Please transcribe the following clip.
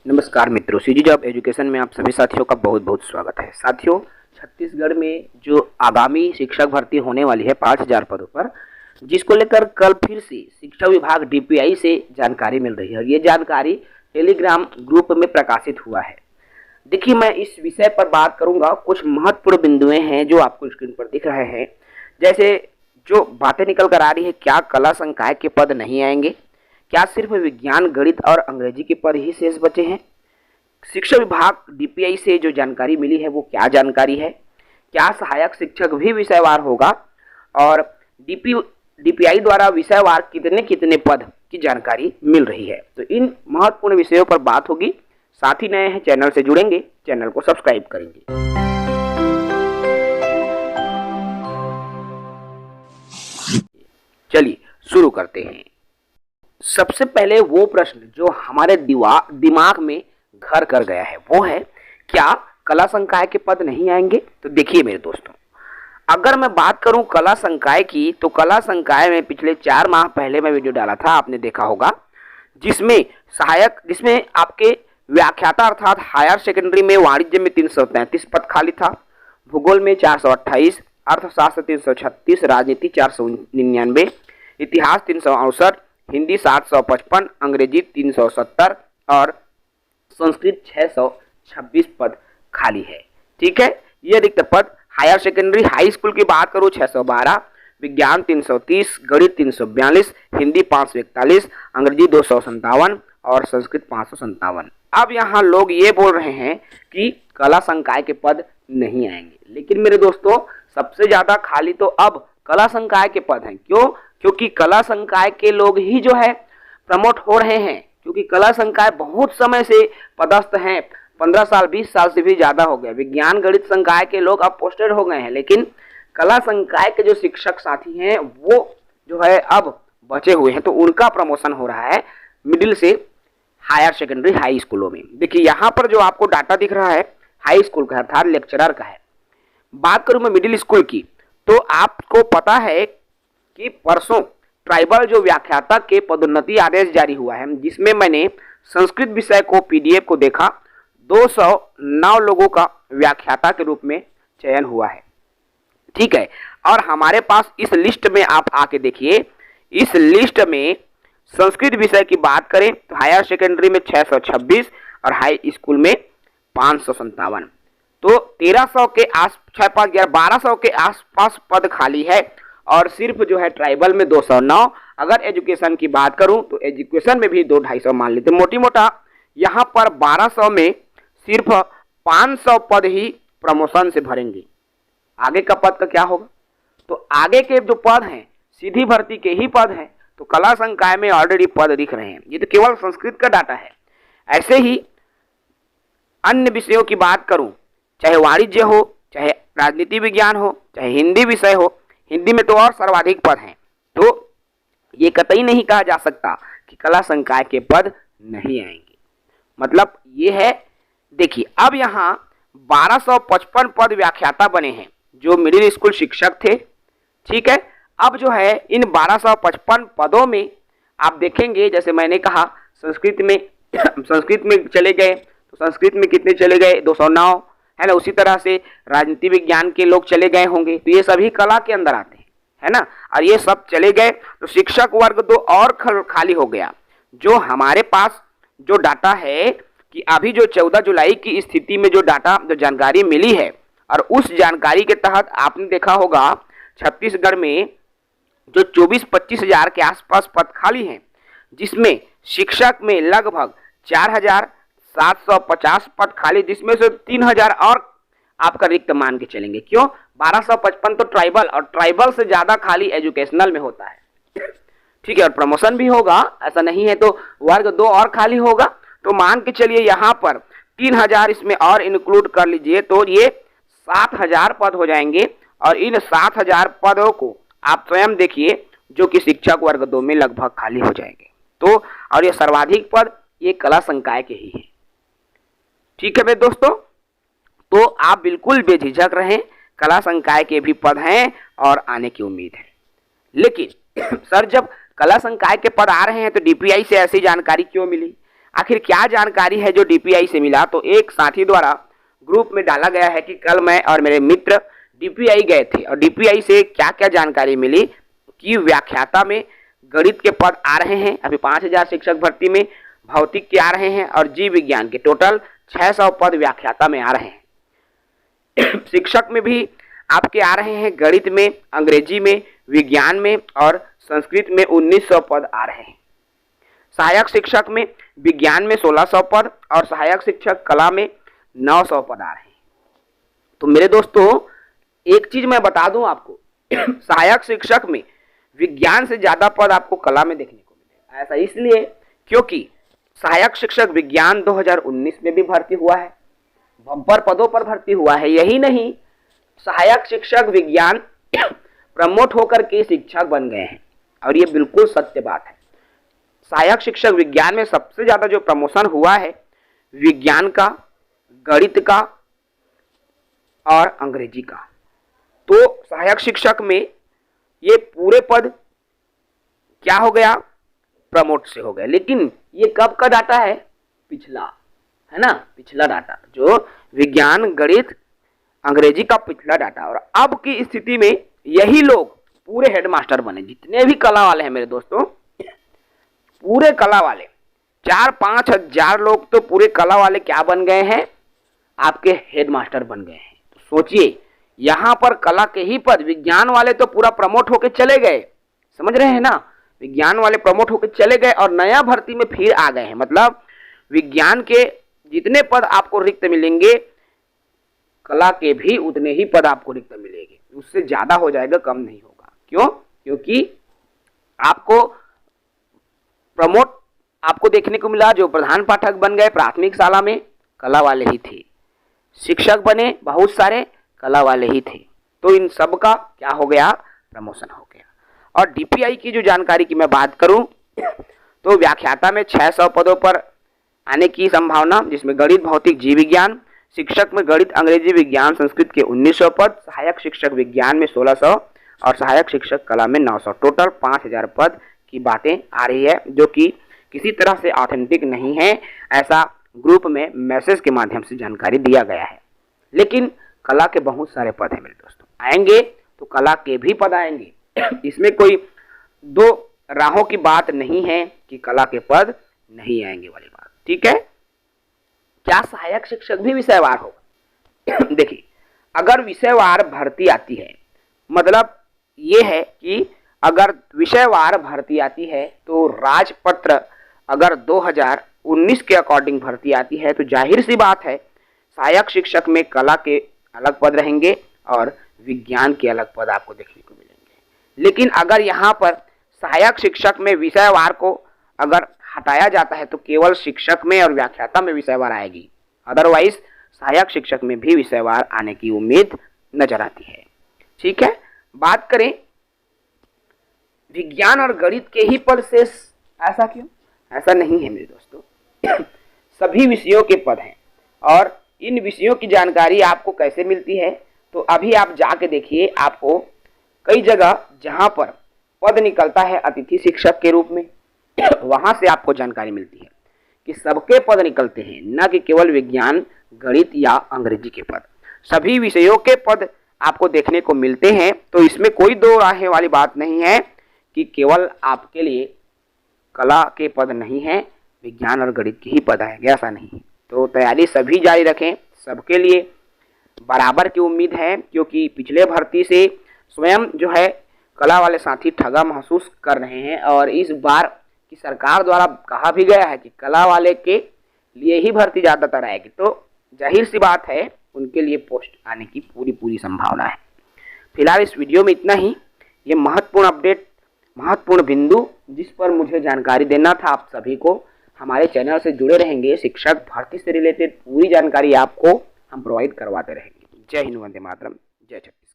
नमस्कार मित्रों, CG job education में आप सभी साथियों का बहुत बहुत स्वागत है। साथियों, छत्तीसगढ़ में जो आगामी शिक्षक भर्ती होने वाली है 5000 पदों पर, जिसको लेकर कल फिर से शिक्षा विभाग डीपीआई से जानकारी मिल रही है और ये जानकारी टेलीग्राम ग्रुप में प्रकाशित हुआ है। देखिए, मैं इस विषय पर बात करूंगा। कुछ महत्वपूर्ण बिंदुएं हैं जो आपको स्क्रीन पर दिख रहे हैं। जैसे जो बातें निकल कर आ रही है, क्या कला संकाय के पद नहीं आएंगे? क्या सिर्फ विज्ञान, गणित और अंग्रेजी के पद ही शेष बचे हैं? शिक्षा विभाग डीपीआई से जो जानकारी मिली है वो क्या जानकारी है? क्या सहायक शिक्षक भी विषयवार होगा? और डीपीआई द्वारा विषयवार कितने कितने पद की जानकारी मिल रही है? तो इन महत्वपूर्ण विषयों पर बात होगी। साथ ही नए हैं चैनल से जुड़ेंगे, चैनल को सब्सक्राइब करेंगे। चलिए शुरू करते हैं। सबसे पहले वो प्रश्न जो हमारे दिमाग में घर कर गया है वो है, क्या कला संकाय के पद नहीं आएंगे? तो देखिए मेरे दोस्तों, अगर मैं बात करूं कला संकाय की, तो कला संकाय में पिछले 4 माह पहले मैं वीडियो डाला था, आपने देखा होगा, जिसमें आपके व्याख्याता अर्थात हायर सेकेंडरी में वाणिज्य में 333 पद खाली था, भूगोल में 428, अर्थशास्त्र 336, राजनीति 499, इतिहास 368, हिंदी 755, अंग्रेजी 370 और संस्कृत 626 पद खाली है। ठीक है, ये रिक्त पद। हायर सेकेंडरी हाई स्कूल की बात करूँ 612, विज्ञान 330, गणित 342, हिंदी 541, अंग्रेजी 257 और संस्कृत 557। अब यहाँ लोग ये बोल रहे हैं कि कला संकाय के पद नहीं आएंगे, लेकिन मेरे दोस्तों सबसे ज्यादा खाली तो अब कला संकाय के पद हैं। क्यों? क्योंकि कला संकाय के लोग ही जो है प्रमोट हो रहे हैं, क्योंकि कला संकाय बहुत समय से पदस्थ हैं, 15 साल 20 साल से भी ज्यादा हो गए। विज्ञान गणित संकाय के लोग अब पोस्टेड हो गए हैं, लेकिन कला संकाय के जो शिक्षक साथी हैं वो जो है अब बचे हुए हैं, तो उनका प्रमोशन हो रहा है मिडिल से हायर सेकेंडरी हाई स्कूलों में। देखिए यहाँ पर जो आपको डाटा दिख रहा है हाई स्कूल का अर्थात लेक्चरर का है। बात करूं मैं मिडिल स्कूल की, तो आपको पता है कि परसों ट्राइबल जो व्याख्याता के पदोन्नति आदेश जारी हुआ है, जिसमें मैंने संस्कृत विषय को पीडीएफ को देखा, 209 लोगों का व्याख्याता के रूप में चयन हुआ है। ठीक है, और हमारे पास इस लिस्ट में आप आके देखिए, इस लिस्ट में संस्कृत विषय की बात करें तो हायर सेकेंडरी में 626 और हाई स्कूल में 557, तो 1300 के आस 1200 के आसपास पद खाली है। और सिर्फ जो है ट्राइबल में 209। अगर एजुकेशन की बात करूं तो एजुकेशन में भी 200-250 मान लेते, मोटी मोटा यहाँ पर 1200 में सिर्फ 500 पद ही प्रमोशन से भरेंगे। आगे का पद का क्या होगा? तो आगे के जो पद हैं सीधी भर्ती के ही पद हैं, तो कला संकाय में ऑलरेडी पद दिख रहे हैं। ये तो केवल संस्कृत का डाटा है। ऐसे ही अन्य विषयों की बात करूं, चाहे वाणिज्य हो, चाहे राजनीति विज्ञान हो, चाहे हिंदी विषय हो, हिंदी में तो और सर्वाधिक पद हैं, तो ये कतई नहीं कहा जा सकता कि कला संकाय के पद नहीं आएंगे। मतलब ये है, देखिए अब यहाँ 1255 पद व्याख्याता बने हैं जो मिडिल स्कूल शिक्षक थे। ठीक है, अब जो है इन 1255 पदों में आप देखेंगे, जैसे मैंने कहा संस्कृत में चले गए, तो संस्कृत में कितने चले गए? 209 है ना। उसी तरह से राजनीति विज्ञान के लोग चले गए होंगे, तो ये सभी कला के अंदर आते हैं, है ना। और ये सब चले गए तो शिक्षक वर्ग 2 और खाली हो गया। जो हमारे पास जो डाटा है कि अभी जो 14 जुलाई की स्थिति में जो जानकारी मिली है, और उस जानकारी के तहत आपने देखा होगा छत्तीसगढ़ में जो 24-25 हजार के आसपास पद खाली हैं, जिसमें शिक्षक में लगभग 4750 पद खाली, जिसमें से 3000 और आपका रिक्त मान के चलेंगे। क्यों? 1255 तो ट्राइबल, और ट्राइबल से ज्यादा खाली एजुकेशनल में होता है। ठीक है, और प्रमोशन भी होगा, ऐसा नहीं है, तो वर्ग 2 और खाली होगा, तो मान के चलिए यहाँ पर 3000 इसमें और इंक्लूड कर लीजिए, तो ये 7000 पद हो जाएंगे। और इन 7000 पदों को आप स्वयं देखिए, जो कि शिक्षक वर्ग 2 में लगभग खाली हो जाएंगे। तो और ये सर्वाधिक पद ये कला संकाय के ही है। ठीक है मेरे दोस्तों, तो आप बिल्कुल बेझिझक रहें, कला संकाय के भी पद हैं और आने की उम्मीद है। लेकिन सर, जब कला संकाय के पद आ रहे हैं तो डीपीआई से ऐसी जानकारी क्यों मिली? आखिर क्या जानकारी है जो डीपीआई से मिला, तो एक साथी द्वारा ग्रुप में डाला गया है कि कल मैं और मेरे मित्र डीपीआई गए थे और डीपीआई से क्या क्या जानकारी मिली कि व्याख्याता में गणित के पद आ रहे हैं, अभी 5000 शिक्षक भर्ती में, भौतिक के आ रहे हैं और जीव विज्ञान के टोटल 600 पद व्याख्याता में आ रहे हैं। शिक्षक में भी आपके आ रहे हैं, गणित में, अंग्रेजी में, विज्ञान में और संस्कृत में 1900 पद आ रहे हैं। सहायक शिक्षक में विज्ञान में 1600 पद और सहायक शिक्षक कला में 900 पद आ रहे हैं। तो मेरे दोस्तों एक चीज मैं बता दूं आपको, सहायक शिक्षक में विज्ञान से ज्यादा पद आपको कला में देखने को मिलेगा। ऐसा इसलिए क्योंकि सहायक शिक्षक विज्ञान 2019 में भी भर्ती हुआ है, बम्पर पदों पर भर्ती हुआ है। यही नहीं, सहायक शिक्षक विज्ञान प्रमोट होकर के शिक्षक बन गए हैं और ये बिल्कुल सत्य बात है। सहायक शिक्षक विज्ञान में सबसे ज्यादा जो प्रमोशन हुआ है विज्ञान का, गणित का और अंग्रेजी का। तो सहायक शिक्षक में ये पूरे पद क्या हो गया, प्रमोट से हो गया। लेकिन ये कब का डाटा है, पिछला, है ना, पिछला डाटा, जो विज्ञान, गणित, अंग्रेजी का पिछला डाटा। और अब की स्थिति में यही लोग पूरे हेडमास्टर बने। जितने भी कला वाले हैं मेरे दोस्तों, पूरे कला वाले 4-5 हजार लोग तो पूरे कला वाले क्या बन गए हैं, आपके हेडमास्टर बन गए हैं। तो सोचिए, यहाँ पर कला के ही पद, विज्ञान वाले तो पूरा प्रमोट होके चले गए, समझ रहे हैं ना, विज्ञान वाले प्रमोट होके चले गए और नया भर्ती में फिर आ गए हैं। मतलब विज्ञान के जितने पद आपको रिक्त मिलेंगे, कला के भी उतने ही पद आपको रिक्त मिलेंगे, उससे ज्यादा हो जाएगा, कम नहीं होगा। क्यों? क्योंकि आपको प्रमोट आपको देखने को मिला, जो प्रधान पाठक बन गए प्राथमिक शाला में, कला वाले ही थे। शिक्षक बने बहुत सारे, कला वाले ही थे। तो इन सब का क्या हो गया, प्रमोशन हो गया। और डीपीआई की जो जानकारी की मैं बात करूं, तो व्याख्याता में 600 पदों पर आने की संभावना, जिसमें गणित, भौतिक, जीव विज्ञान, शिक्षक में गणित, अंग्रेजी, विज्ञान, संस्कृत के 1900 पद, सहायक शिक्षक विज्ञान में 1600 और सहायक शिक्षक कला में 900, टोटल 5000 पद की बातें आ रही है, जो कि किसी तरह से ऑथेंटिक नहीं है। ऐसा ग्रुप में मैसेज के माध्यम से जानकारी दिया गया है। लेकिन कला के बहुत सारे पद हैं मेरे दोस्तों, आएंगे तो कला के भी पद आएंगे। इसमें कोई दो राहों की बात नहीं है कि कला के पद नहीं आएंगे वाली बात, ठीक है। क्या सहायक शिक्षक भी विषयवार होगा? देखिए, अगर विषयवार भर्ती आती है, मतलब ये है कि अगर विषयवार भर्ती आती है तो राजपत्र अगर 2019 के अकॉर्डिंग भर्ती आती है तो जाहिर सी बात है सहायक शिक्षक में कला के अलग पद रहेंगे और विज्ञान के अलग पद आपको देखने को मिलेंगे। लेकिन अगर यहाँ पर सहायक शिक्षक में विषयवार को अगर हटाया जाता है तो केवल शिक्षक में और व्याख्याता में विषयवार आएगी, अदरवाइज सहायक शिक्षक में भी विषयवार आने की उम्मीद नजर आती है, ठीक है। बात करें विज्ञान और गणित के ही पद शेष, ऐसा क्यों? ऐसा नहीं है मेरे दोस्तों, सभी विषयों के पद हैं और इन विषयों की जानकारी आपको कैसे मिलती है, तो अभी आप जाके देखिए, आपको कई जगह जहां पर पद निकलता है अतिथि शिक्षक के रूप में, वहां से आपको जानकारी मिलती है कि सबके पद निकलते हैं, न कि केवल विज्ञान, गणित या अंग्रेजी के पद, सभी विषयों के पद आपको देखने को मिलते हैं। तो इसमें कोई दो राहें वाली बात नहीं है कि केवल आपके लिए कला के पद नहीं है, विज्ञान और गणित के ही पद आएंगे, ऐसा नहीं है। तो तैयारी सभी जारी रखें, सबके लिए बराबर की उम्मीद है, क्योंकि पिछले भर्ती से स्वयं जो है कला वाले साथी ठगा महसूस कर रहे हैं और इस बार की सरकार द्वारा कहा भी गया है कि कला वाले के लिए ही भर्ती ज़्यादातर आएगी, तो जाहिर सी बात है उनके लिए पोस्ट आने की पूरी संभावना है। फिलहाल इस वीडियो में इतना ही। ये महत्वपूर्ण अपडेट, महत्वपूर्ण बिंदु जिस पर मुझे जानकारी देना था आप सभी को, हमारे चैनल से जुड़े रहेंगे, शिक्षक भर्ती से रिलेटेड पूरी जानकारी आपको हम प्रोवाइड करवाते रहेंगे। जय हिंद, वंदे मातरम, जय छत्तीसगढ़।